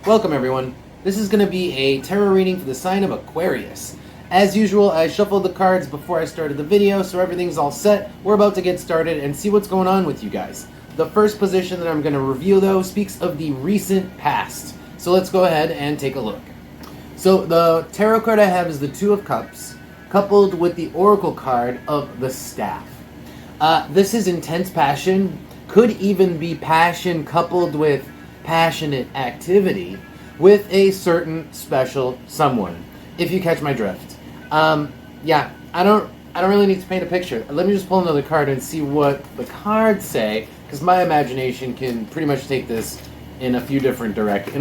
Welcome everyone. This is going to be a tarot reading for the sign of Aquarius. As usual, I shuffled the cards before I started the video, so everything's all set. We're about to get started and see what's going on with you guys. The first position that I'm going to reveal, though, speaks of the recent past. So let's go ahead and take a look. So the tarot card I have is the Two of Cups, coupled with the Oracle card of the Staff. This is intense passion, could even be passion coupled with passionate activity with a certain special someone, if you catch my drift. Yeah, I don't really need to paint a picture. Let me just pull another card and see what the cards say, because my imagination can pretty much take this in a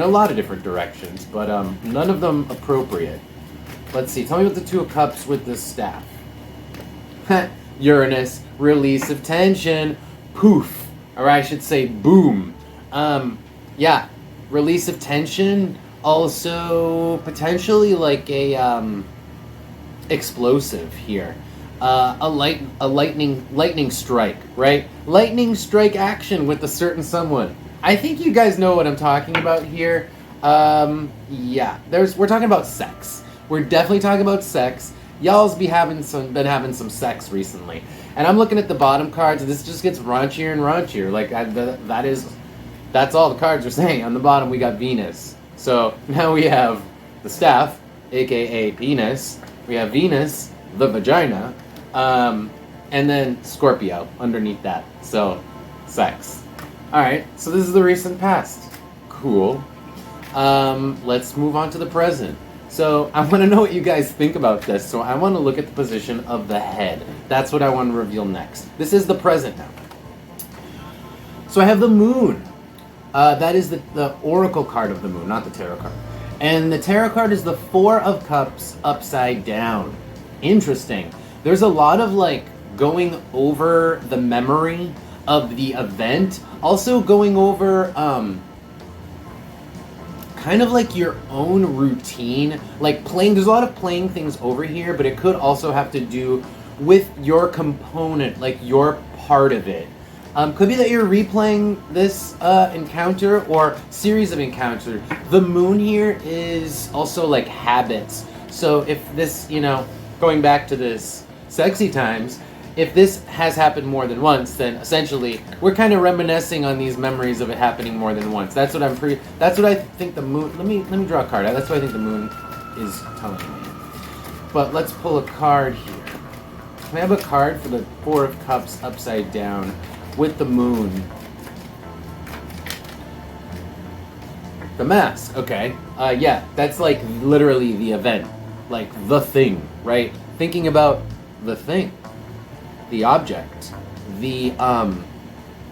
lot of different directions, but none of them appropriate. Let's see, tell me about the Two of Cups with the Staff. Uranus, release of tension, poof, or I should say boom. Yeah, release of tension, also potentially like a explosive here. A lightning strike, right? Lightning strike action with a certain someone. I think you guys know what I'm talking about here. Yeah, we're talking about sex. We're definitely talking about sex. Y'all's been having some sex recently, and I'm looking at the bottom cards, and this just gets raunchier and raunchier. Like that's all the cards are saying. On the bottom, we got Venus. So now we have the Staff, aka penis. We have Venus, the vagina, and then Scorpio underneath that. So sex. All right. So this is the recent past. Cool. Let's move on to the present. So I want to know what you guys think about this. So I want to look at the position of the head. That's what I want to reveal next. This is the present now. So I have the Moon. That is the Oracle card of the Moon, not the Tarot card. And the Tarot card is the Four of Cups upside down. Interesting. There's a lot of like going over the memory of the event. Also going over kind of like your own routine, like playing. There's a lot of playing things over here, but it could also have to do with your component, like your part of it. Could be that you're replaying this encounter or series of encounters. The Moon here is also like habits. So if this, going back to this sexy times, if this has happened more than once, then essentially we're kind of reminiscing on these memories of it happening more than once. That's what I think the Moon. Let me draw a card. That's what I think the Moon is telling me. But let's pull a card here. Can I have a card for the Four of Cups upside down with the Moon? The Mask. Okay. Yeah, that's like literally the event, like the thing, right? Thinking about the thing, the object, the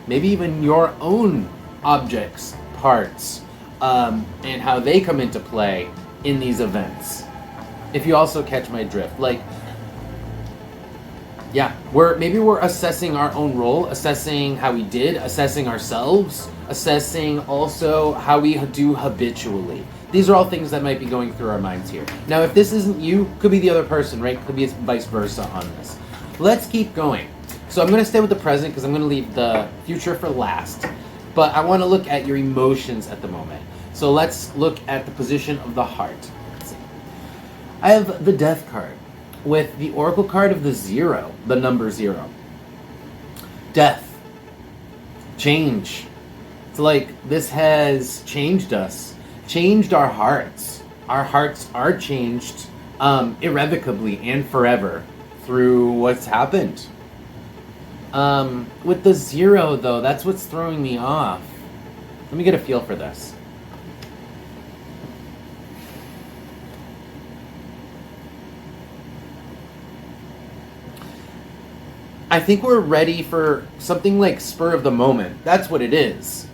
maybe even your own objects, parts, and how they come into play in these events. If you also catch my drift, like, yeah, we're assessing our own role, assessing how we did, assessing ourselves, assessing also how we do habitually. These are all things that might be going through our minds here. Now, if this isn't you, could be the other person, right? Could be vice versa on this. Let's keep going. So I'm going to stay with the present because I'm going to leave the future for last. But I want to look at your emotions at the moment. So let's look at the position of the heart. Let's see. I have the Death card with the Oracle card of the Zero, the number 0. Death. Change. It's like this has changed us, changed our hearts. Our hearts are changed irrevocably and forever through what's happened. With the 0, though, that's what's throwing me off. Let me get a feel for this. I think we're ready for something like spur of the moment. That's what it is.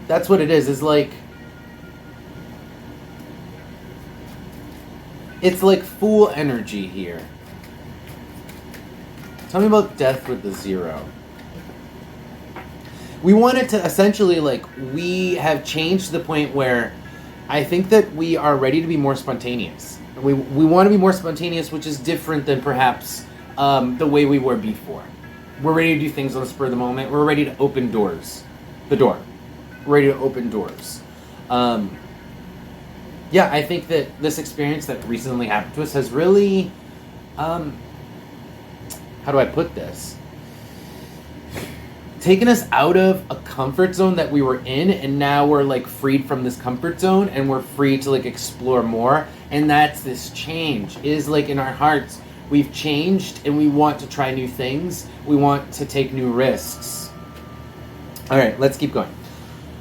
That's what it is. It's like, it's like Fool energy here. Tell me about Death with the 0. We want it to essentially, like, we have changed to the point where I think that we are ready to be more spontaneous. We want to be more spontaneous, which is different than perhaps the way we were before. We're ready to do things on the spur of the moment. We're ready to open doors. The door. We're ready to open doors. yeah, I think that this experience that recently happened to us has really, how do I put this? Taken us out of a comfort zone that we were in, and now we're like freed from this comfort zone and we're free to like explore more. And that's this change is like in our hearts. We've changed and we want to try new things. We want to take new risks. All right, let's keep going.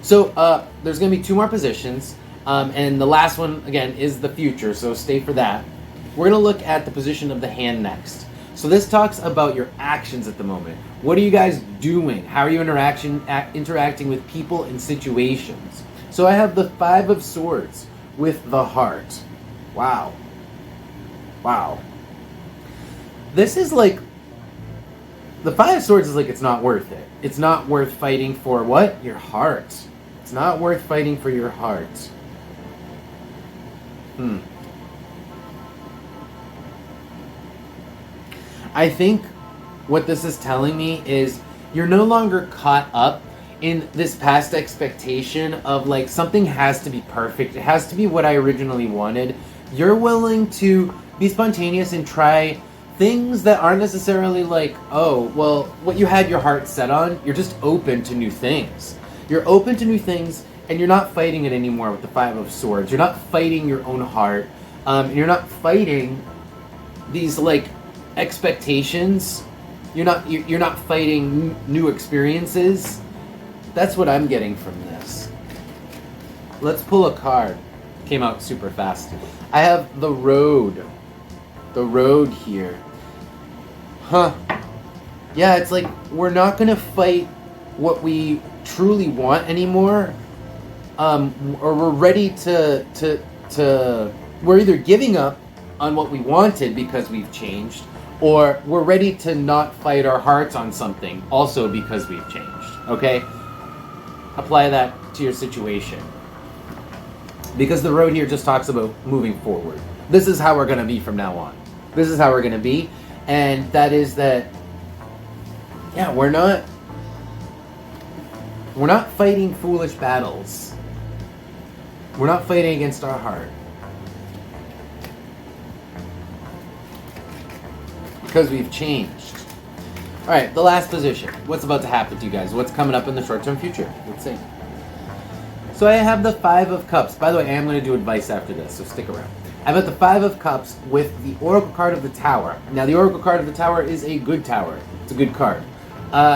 So there's going to be 2 more positions. And the last one, again, is the future. So stay for that. We're going to look at the position of the hand next. So this talks about your actions at the moment. What are you guys doing? How are you interacting with people and situations? So I have the 5 of Swords with the heart. Wow. Wow. This is like, the 5 of Swords is like, it's not worth it. It's not worth fighting for what? Your heart. It's not worth fighting for your heart. I think what this is telling me is you're no longer caught up in this past expectation of like something has to be perfect. It has to be what I originally wanted. You're willing to be spontaneous and try things that aren't necessarily like, oh, well, what you had your heart set on. You're just open to new things. You're open to new things and you're not fighting it anymore with the 5 of Swords. You're not fighting your own heart. You're not fighting these like expectations. You're not fighting new experiences. That's what I'm getting from this. Let's pull a card. Came out super fast. I have the Road. The Road here. Yeah, it's like we're not gonna fight what we truly want anymore. Or we're ready to we're either giving up on what we wanted because we've changed, or we're ready to not fight our hearts on something also because we've changed. Okay? Apply that to your situation. Because the Road here just talks about moving forward. This is how we're going to be from now on. This is how we're going to be. And that is that, yeah, we're not fighting foolish battles. We're not fighting against our heart. Because we've changed. Alright, the last position. What's about to happen to you guys? What's coming up in the short-term future? Let's see. So I have the 5 of Cups. By the way, I am going to do advice after this, so stick around. I've got the 5 of Cups with the Oracle card of the Tower. Now, the Oracle card of the Tower is a good tower. It's a good card.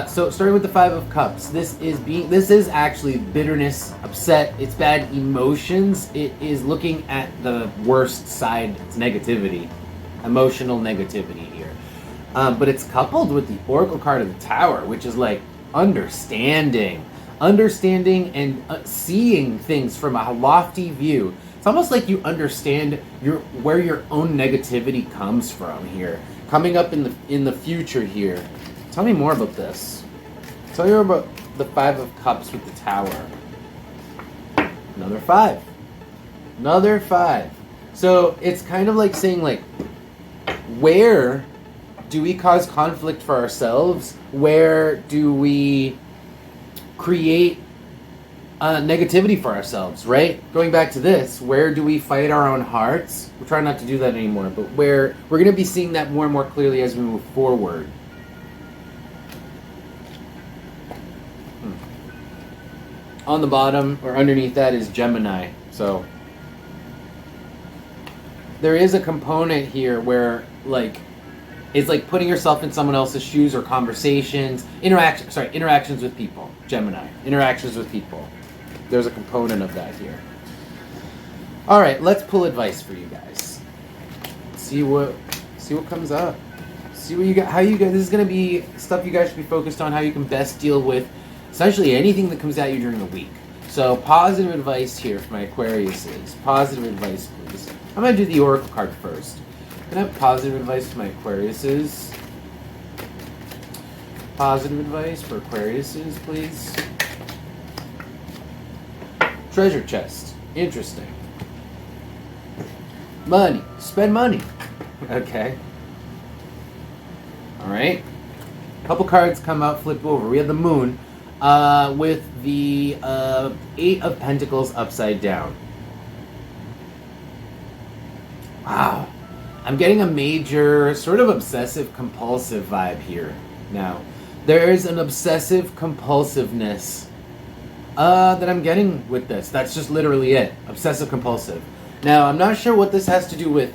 So starting with the 5 of Cups, this is actually bitterness, upset, it's bad emotions. It is looking at the worst side. It's negativity, emotional negativity here. But it's coupled with the Oracle card of the Tower, which is like understanding and seeing things from a lofty view. It's almost like you understand where your own negativity comes from here, coming up in the future here. Tell me more about this. Tell me more about the 5 of Cups with the Tower. Another 5. Another 5. So it's kind of like saying, like, where do we cause conflict for ourselves? Where do we create negativity for ourselves, right? Going back to this, where do we fight our own hearts? We're trying not to do that anymore, but where we're going to be seeing that more and more clearly as we move forward. On the bottom, or underneath that, is Gemini. So there is a component here where, like, it's like putting yourself in someone else's shoes or conversations, interactions with people. Gemini, interactions with people. There's a component of that here. All right, let's pull advice for you guys. See what comes up. See what you got. How you guys. This is gonna be stuff you guys should be focused on. How you can best deal with essentially anything that comes at you during the week. So positive advice here for my Aquariuses. Positive advice, please. I'm gonna do the Oracle card first. Can I have positive advice for my Aquariuses? Positive advice for Aquariuses, please. Treasure chest. Interesting. Money. Spend money. Okay. Alright. A couple cards come out, flip over. We have the Moon with the 8 of Pentacles upside down. Wow. I'm getting a major sort of obsessive compulsive vibe here now. There's an obsessive compulsiveness that I'm getting with this. That's just literally it. Obsessive compulsive. Now, I'm not sure what this has to do with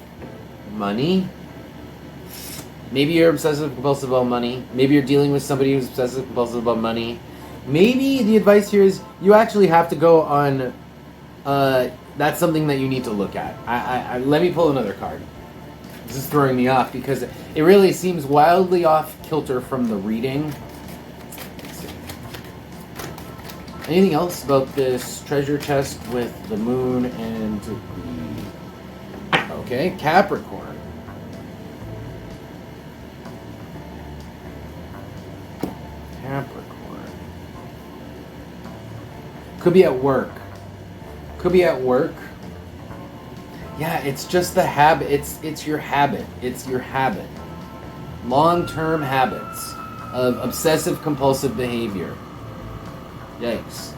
money. Maybe you're obsessive compulsive about money. Maybe you're dealing with somebody who's obsessive compulsive about money. Maybe the advice here is you actually have to go on... that's something that you need to look at. Let me pull another card. This is throwing me off because it really seems wildly off kilter from the reading. Let's see. Anything else about this treasure chest with the moon and the... Okay, Capricorn. Capricorn. Could be at work. Could be at work. Yeah, it's just the habit. It's your habit. It's your habit. Long-term habits of obsessive compulsive behavior. Yikes.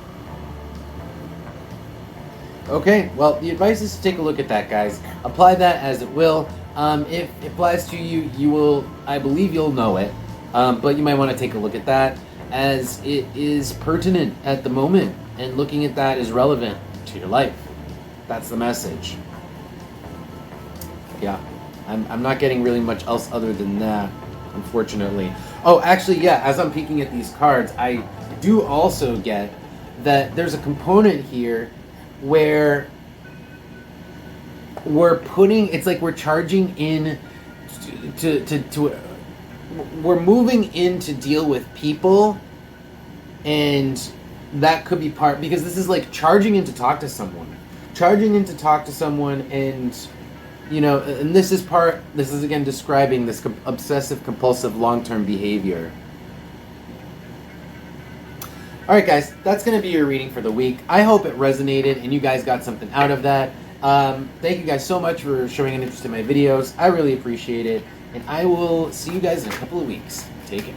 Okay, well, the advice is to take a look at that, guys. Apply that as it will. If it applies to you, you will, I believe you'll know it. But you might want to take a look at that as it is pertinent at the moment. And looking at that is relevant to your life. That's the message. Yeah, I'm not getting really much else other than that, unfortunately. Oh, actually, yeah, as I'm peeking at these cards, I do also get that there's a component here where we're putting, it's like we're charging in we're moving in to deal with people, and that could be part, because this is like charging in to talk to someone. Charging in to talk to someone, and you know, and this is again describing this obsessive compulsive long-term behavior. Alright guys, that's going to be your reading for the week. I hope it resonated and you guys got something out of that. Thank you guys so much for showing an interest in my videos. I really appreciate it. And I will see you guys in a couple of weeks. Take care.